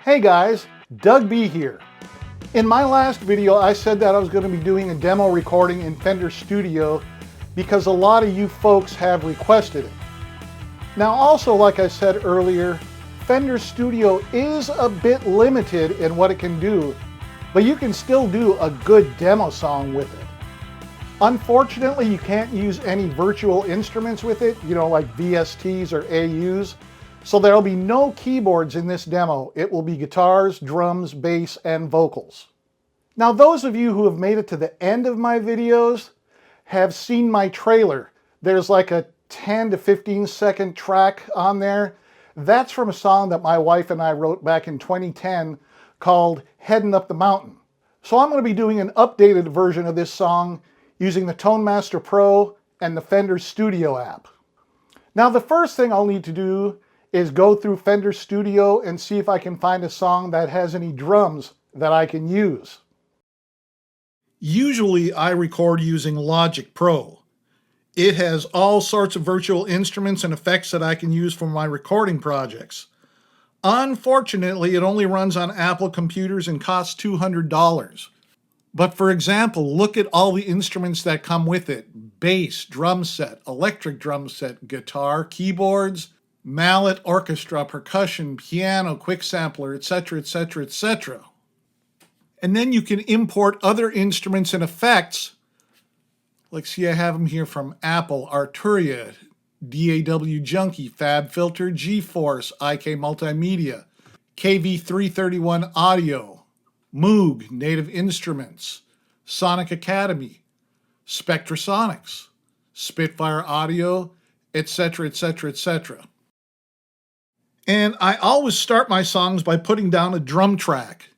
Hey guys, Doug B here. In my last video, I said that I was going to be doing a demo recording in Fender Studio because a lot of you folks have requested it. Now also, like I said earlier, Fender Studio is a bit limited in what it can do, but you can still do a good demo song with it. Unfortunately, you can't use any virtual instruments with it, like VSTs or AUs. So there'll be no keyboards in this demo. It will be guitars, drums, bass, and vocals. Now, those of you who have made it to the end of my videos have seen my trailer. There's like a 10 to 15 second track on there. That's from a song that my wife and I wrote back in 2010 called Heading Up the Mountain. So I'm going to be doing an updated version of this song using the Tone Master Pro and the Fender Studio app. Now, the first thing I'll need to do is go through Fender Studio and see if I can find a song that has any drums that I can use. Usually I record using Logic Pro. It has all sorts of virtual instruments and effects that I can use for my recording projects. Unfortunately, it only runs on Apple computers and costs $200. But for example, look at all the instruments that come with it: bass, drum set, electric drum set, guitar, keyboards, mallet, orchestra, percussion, piano, quick sampler, etc., etc., etc. And then you can import other instruments and effects. Like, see, I have them here from Apple: Arturia, DAW Junkie, Fab Filter, GeForce, IK Multimedia, KV331 Audio, Moog, Native Instruments, Sonic Academy, Spectrasonics, Spitfire Audio, etc., etc., etc. And I always start my songs by putting down a drum track,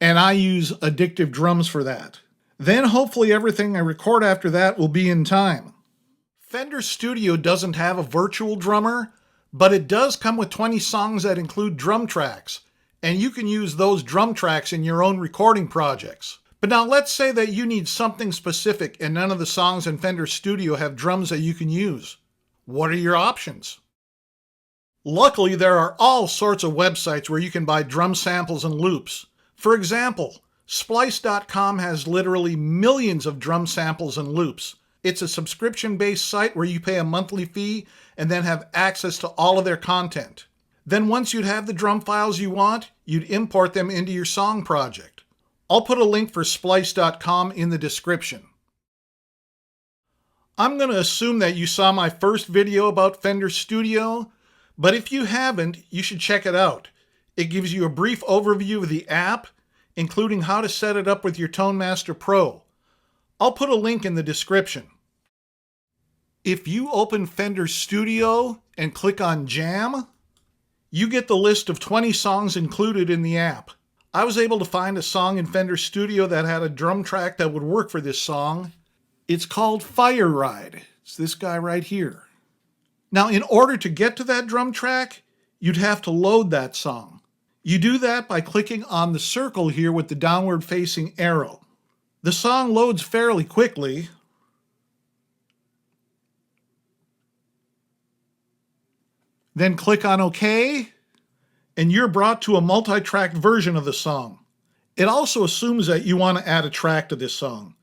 and I use Addictive Drums for that. Then hopefully everything I record after that will be in time. Fender Studio doesn't have a virtual drummer, but it does come with 20 songs that include drum tracks, and you can use those drum tracks in your own recording projects. But now let's say that you need something specific and none of the songs in Fender Studio have drums that you can use. What are your options? Luckily, there are all sorts of websites where you can buy drum samples and loops. For example, Splice.com has literally millions of drum samples and loops. It's a subscription-based site where you pay a monthly fee and then have access to all of their content. Then once you'd have the drum files you want, you'd import them into your song project. I'll put a link for Splice.com in the description. I'm going to assume that you saw my first video about Fender Studio, but if you haven't, you should check it out. It gives you a brief overview of the app, including how to set it up with your Tone Master Pro. I'll put a link in the description. If you open Fender Studio and click on Jam, you get the list of 20 songs included in the app. I was able to find a song in Fender Studio that had a drum track that would work for this song. It's called Fire Ride. It's this guy right here. Now, in order to get to that drum track, you'd have to load that song. You do that by clicking on the circle here with the downward facing arrow. The song loads fairly quickly. Then click on OK, and you're brought to a multi-track version of the song. It also assumes that you want to add a track to this song.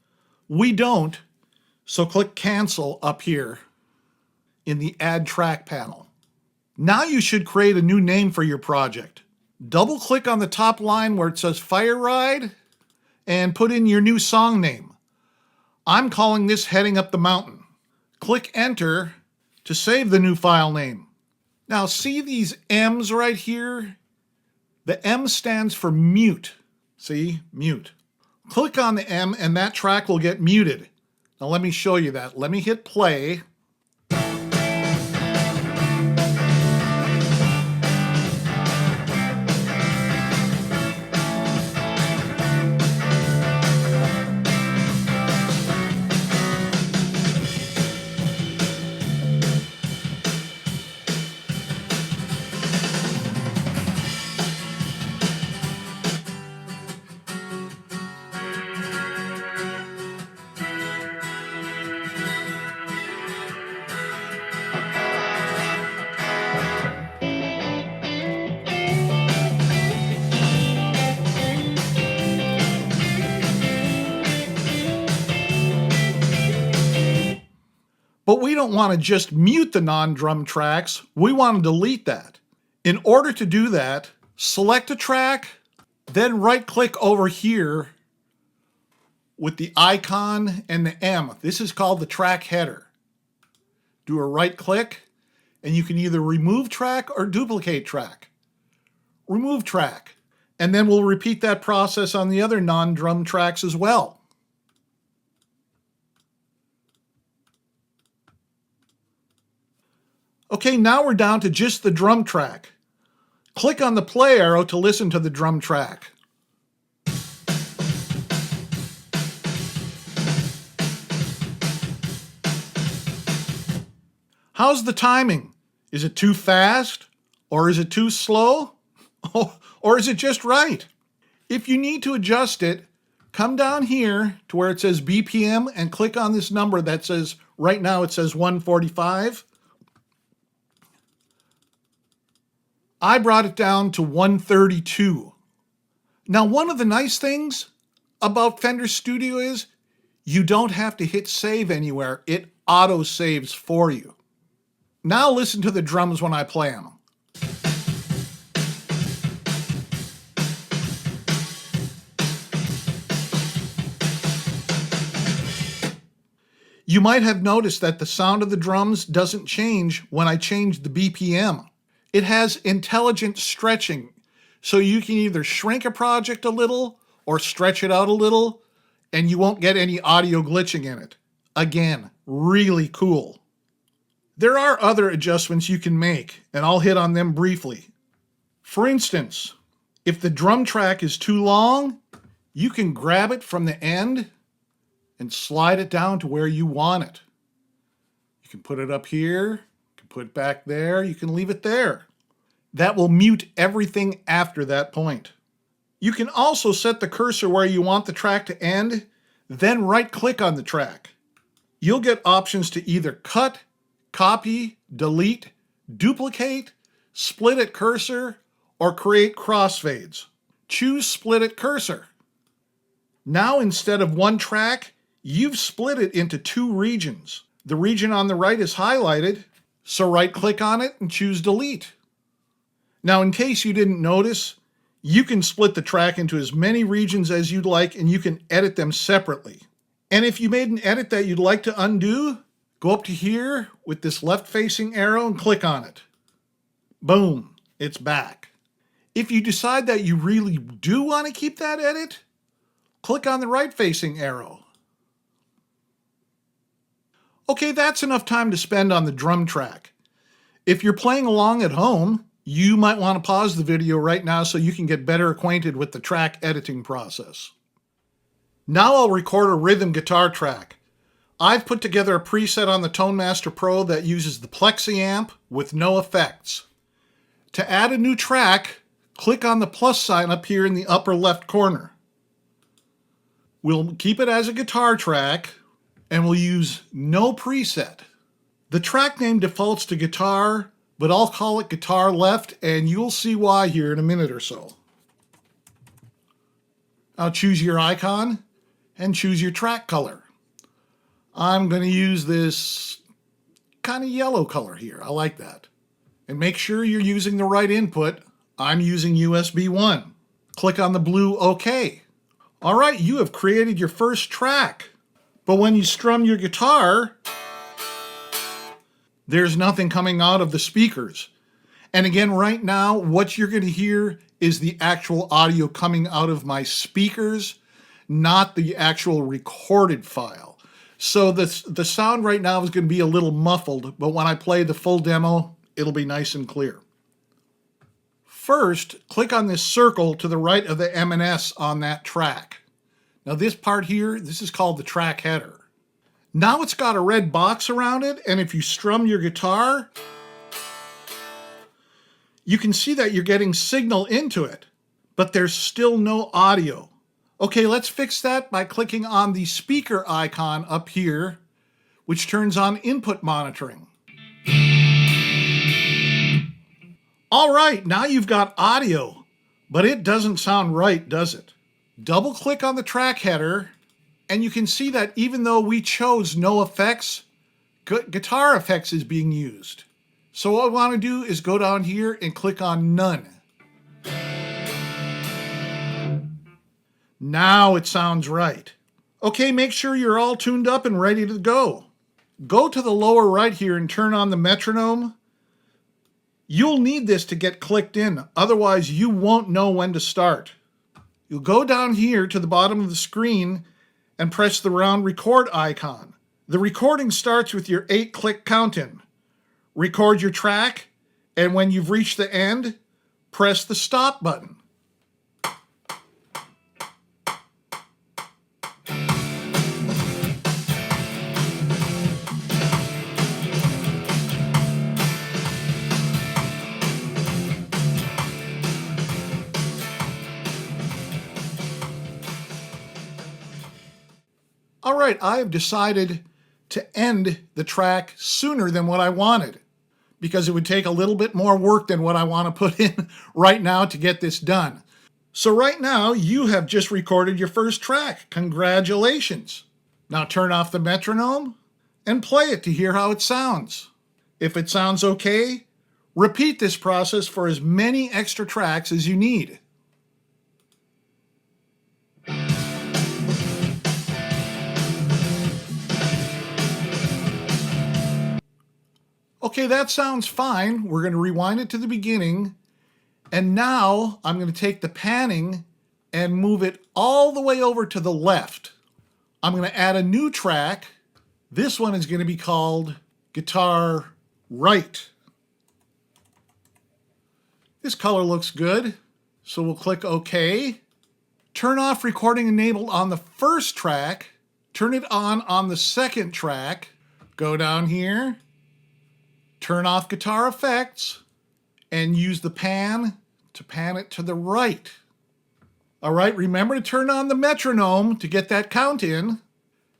We don't, so click Cancel up here in the Add Track panel. Now you should create a new name for your project. Double-click on the top line where it says Fire Ride and put in your new song name. I'm calling this Heading Up the Mountain. Click Enter to save the new file name. Now see these M's right here? The M stands for mute. See? Mute. Click on the M and that track will get muted. Now let me show you that. Let me hit play. But we don't want to just mute the non-drum tracks. We want to delete that. In order to do that, select a track, then right-click over here with the icon and the M. This is called the track header. Do a right-click, and you can either remove track or duplicate track. Remove track. And then we'll repeat that process on the other non-drum tracks as well. Okay, now we're down to just the drum track. Click on the play arrow to listen to the drum track. How's the timing? Is it too fast? Or is it too slow? Or is it just right? If you need to adjust it, come down here to where it says BPM and click on this number that says, right now it says 145. I brought it down to 132. Now, one of the nice things about Fender Studio is you don't have to hit save anywhere. It auto saves for you. Now listen to the drums when I play them. You might have noticed that the sound of the drums doesn't change when I change the BPM. It has intelligent stretching, so you can either shrink a project a little or stretch it out a little, and you won't get any audio glitching in it. Again, really cool. There are other adjustments you can make, and I'll hit on them briefly. For instance, if the drum track is too long, you can grab it from the end and slide it down to where you want it. You can put it up here, you can put it back there, you can leave it there. That will mute everything after that point. You can also set the cursor where you want the track to end, then right-click on the track. You'll get options to either cut, copy, delete, duplicate, split at cursor, or create crossfades. Choose split at cursor. Now, instead of one track, you've split it into two regions. The region on the right is highlighted, so right-click on it and choose delete. Now, in case you didn't notice, you can split the track into as many regions as you'd like, and you can edit them separately. And if you made an edit that you'd like to undo, go up to here with this left-facing arrow and click on it. Boom, it's back. If you decide that you really do want to keep that edit, click on the right-facing arrow. Okay, that's enough time to spend on the drum track. If you're playing along at home, you might want to pause the video right now so you can get better acquainted with the track editing process. Now I'll record a rhythm guitar track. I've put together a preset on the Tone Master Pro that uses the Plexi amp with no effects. To add a new track, click on the plus sign up here in the upper left corner. We'll keep it as a guitar track, and we'll use no preset. The track name defaults to guitar, but I'll call it guitar left, and you'll see why here in a minute or so. Now choose your icon and choose your track color. I'm going to use this kind of yellow color here. I like that. And make sure you're using the right input. I'm using USB 1. Click on the blue OK. All right, you have created your first track. But when you strum your guitar, there's nothing coming out of the speakers. And again, right now, what you're going to hear is the actual audio coming out of my speakers, not the actual recorded file. So the sound right now is going to be a little muffled, but when I play the full demo, it'll be nice and clear. First, click on this circle to the right of the M&S on that track. Now this part here, this is called the track header. Now it's got a red box around it, and if you strum your guitar, you can see that you're getting signal into it, but there's still no audio. Okay, let's fix that by clicking on the speaker icon up here, which turns on input monitoring. All right, now you've got audio, but it doesn't sound right, does it? Double click on the track header, and you can see that even though we chose no effects, guitar effects is being used. So what I want to do is go down here and click on None. Now it sounds right. Okay, make sure you're all tuned up and ready to go. Go to the lower right here and turn on the metronome. You'll need this to get clicked in, otherwise you won't know when to start. You'll go down here to the bottom of the screen and press the round record icon. The recording starts with your 8-click count-in. Record your track, and when you've reached the end, press the stop button. All right, I have decided to end the track sooner than what I wanted because it would take a little bit more work than what I want to put in right now to get this done. So right now, you have just recorded your first track. Congratulations. Now turn off the metronome and play it to hear how it sounds. If it sounds okay, repeat this process for as many extra tracks as you need. Okay, that sounds fine. We're going to rewind it to the beginning. And now I'm going to take the panning and move it all the way over to the left. I'm going to add a new track. This one is going to be called Guitar Right. This color looks good, so we'll click OK. Turn off recording enabled on the first track. Turn it on the second track. Go down here. Turn off guitar effects and use the pan to pan it to the right. All right, remember to turn on the metronome to get that count in,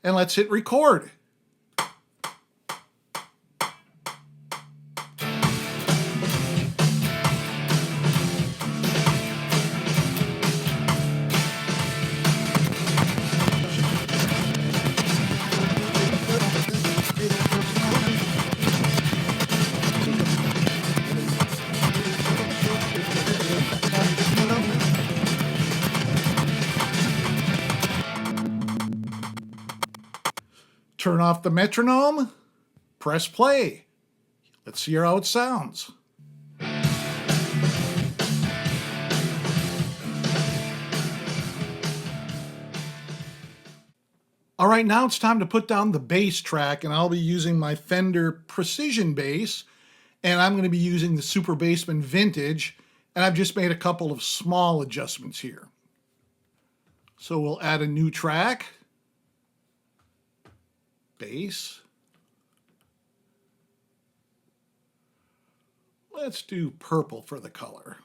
and let's hit record. Turn off the metronome, press play. Let's hear how it sounds. All right, now it's time to put down the bass track, and I'll be using my Fender Precision bass, and I'm going to be using the Super Bassman Vintage, and I've just made a couple of small adjustments here. So we'll add a new track. Bass. Let's do purple for the color.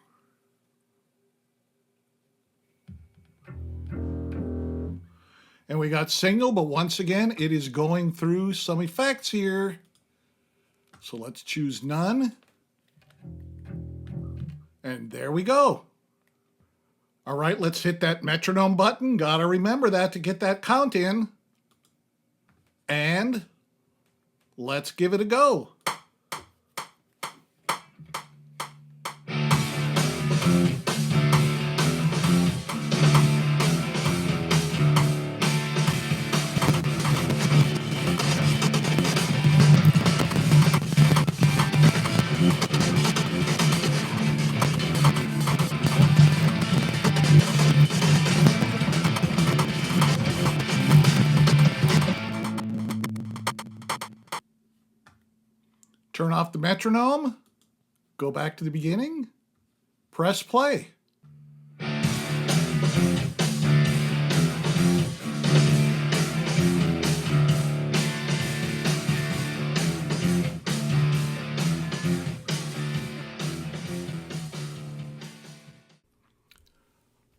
And we got single, but once again, it is going through some effects here. So let's choose none. And there we go. All right, let's hit that metronome button. Gotta remember that to get that count in. And let's give it a go. Turn off the metronome, go back to the beginning, press play.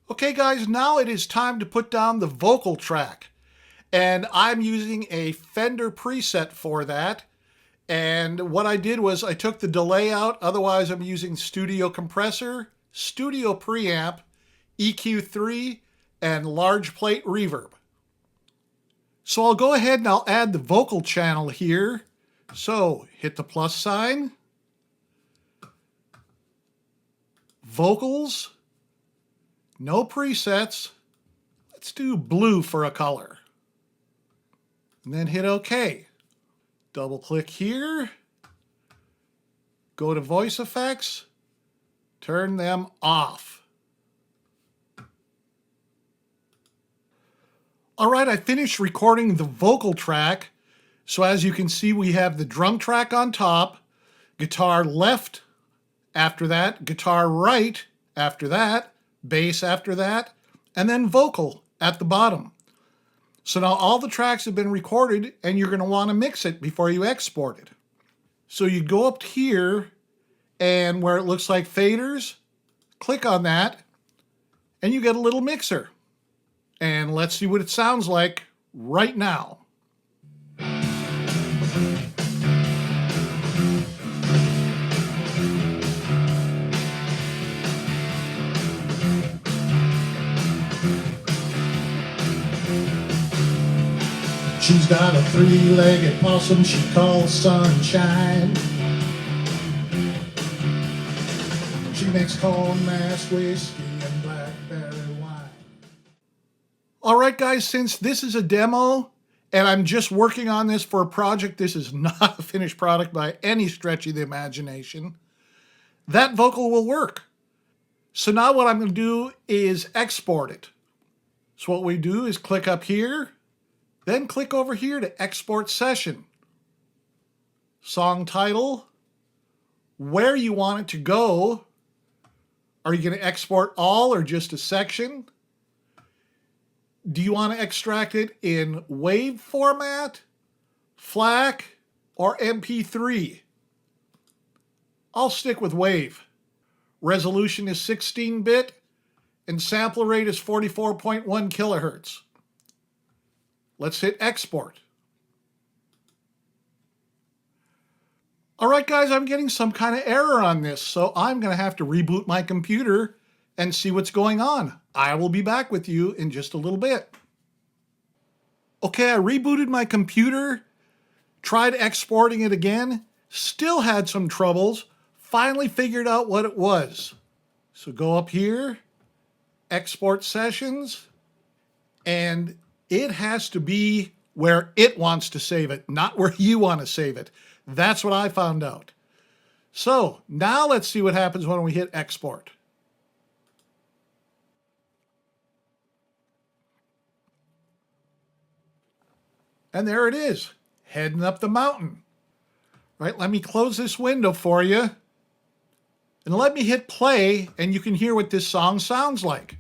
Okay guys, now it is time to put down the vocal track. And I'm using a Fender preset for that. And what I did was I took the delay out, otherwise I'm using Studio Compressor, Studio Preamp, EQ3, and large plate reverb. So I'll go ahead and I'll add the vocal channel here. So hit the plus sign, vocals, no presets. Let's do blue for a color. And then hit OK. Double click here, go to voice effects, turn them off. All right, I finished recording the vocal track. So as you can see, we have the drum track on top, guitar left after that, guitar right after that, bass after that, and then vocal at the bottom. So now all the tracks have been recorded and you're going to want to mix it before you export it. So you go up here and where it looks like faders, click on that and you get a little mixer. And let's see what it sounds like right now. She's got a three-legged possum she calls Sunshine. She makes corn mash whiskey and blackberry wine. All right, guys, since this is a demo and I'm just working on this for a project, this is not a finished product by any stretch of the imagination, that vocal will work. So now what I'm going to do is export it. So what we do is click up here, then click over here to export session. Song title, where you want it to go. Are you going to export all or just a section? Do you want to extract it in WAV format, FLAC, or MP3? I'll stick with WAV. Resolution is 16-bit and sampler rate is 44.1 kilohertz. Let's hit export. All right, guys, I'm getting some kind of error on this, so I'm going to have to reboot my computer and see what's going on. I will be back with you in just a little bit. Okay, I rebooted my computer, tried exporting it again, still had some troubles, finally figured out what it was. So go up here, export sessions, and it has to be where it wants to save it, not where you want to save it. That's what I found out. So now let's see what happens when we hit export. And there it is, heading up the mountain. Right, let me close this window for you. And let me hit play and you can hear what this song sounds like.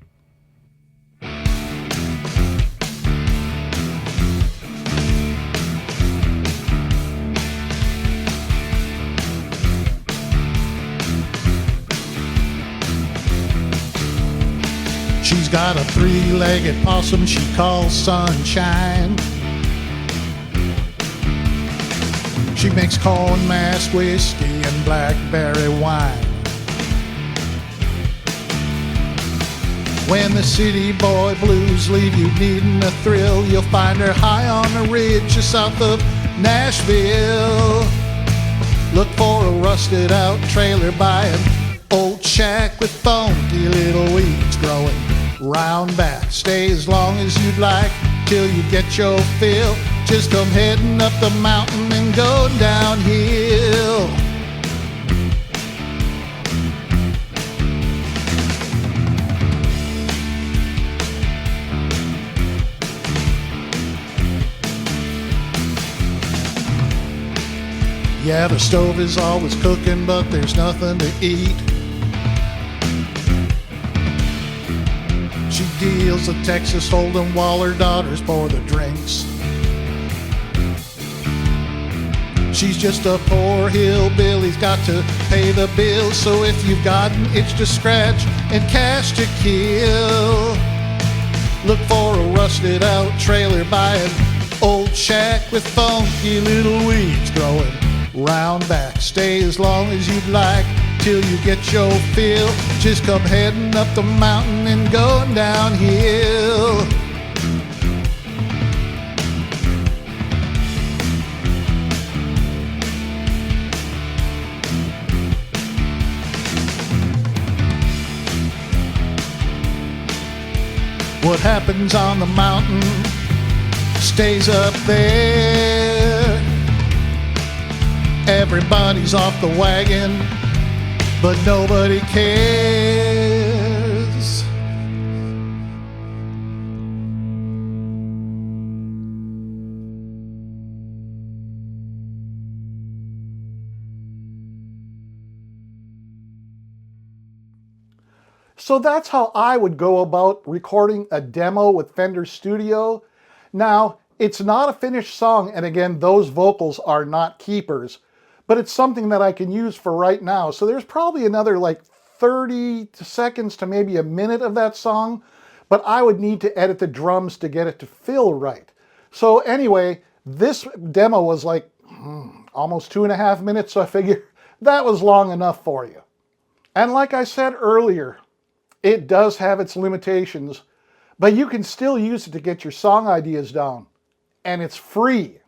She's got a three-legged possum she calls Sunshine. She makes corn mash whiskey and blackberry wine. When the city boy blues leave you needing a thrill, you'll find her high on a ridge just south of Nashville. Look for a rusted out trailer by an old shack with funky little weeds growing round back. Stay as long as you'd like till you get your fill. Just come heading up the mountain and go downhill. Yeah, the stove is always cooking, but there's nothing to eat. She deals a Texas Hold'em while her daughters pour the drinks. She's just a poor hillbilly's got to pay the bills. So if you've got an itch to scratch and cash to kill, look for a rusted out trailer by an old shack with funky little weeds growing round back. Stay as long as you'd like till you get your fill. Just come heading up the mountain and going downhill. What happens on the mountain stays up there. Everybody's off the wagon, but nobody cares. So that's how I would go about recording a demo with Fender Studio. Now, it's not a finished song, and again, those vocals are not keepers, but it's something that I can use for right now. So there's probably another like 30 seconds to maybe a minute of that song, but I would need to edit the drums to get it to feel right. So anyway, this demo was like almost 2.5 minutes, so I figure that was long enough for you. And like I said earlier, it does have its limitations, but you can still use it to get your song ideas down, and it's free.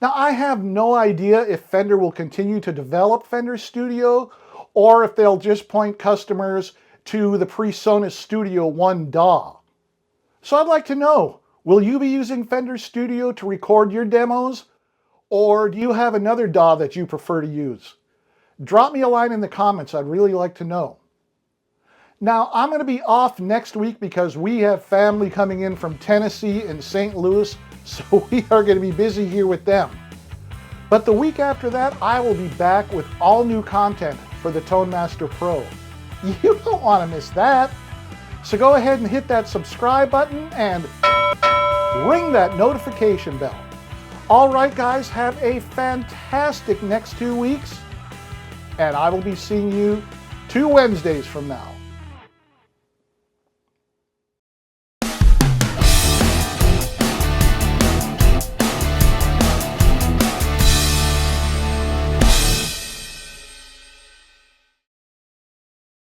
Now, I have no idea if Fender will continue to develop Fender Studio, or if they'll just point customers to the PreSonus Studio 1 DAW. So I'd like to know, will you be using Fender Studio to record your demos, or do you have another DAW that you prefer to use? Drop me a line in the comments, I'd really like to know. Now, I'm going to be off next week because we have family coming in from Tennessee and St. Louis, so we are going to be busy here with them. But the week after that, I will be back with all new content for the Tone Master Pro. You don't want to miss that. So go ahead and hit that subscribe button and ring that notification bell. All right, guys, have a fantastic next 2 weeks, and I will be seeing you 2 Wednesdays from now.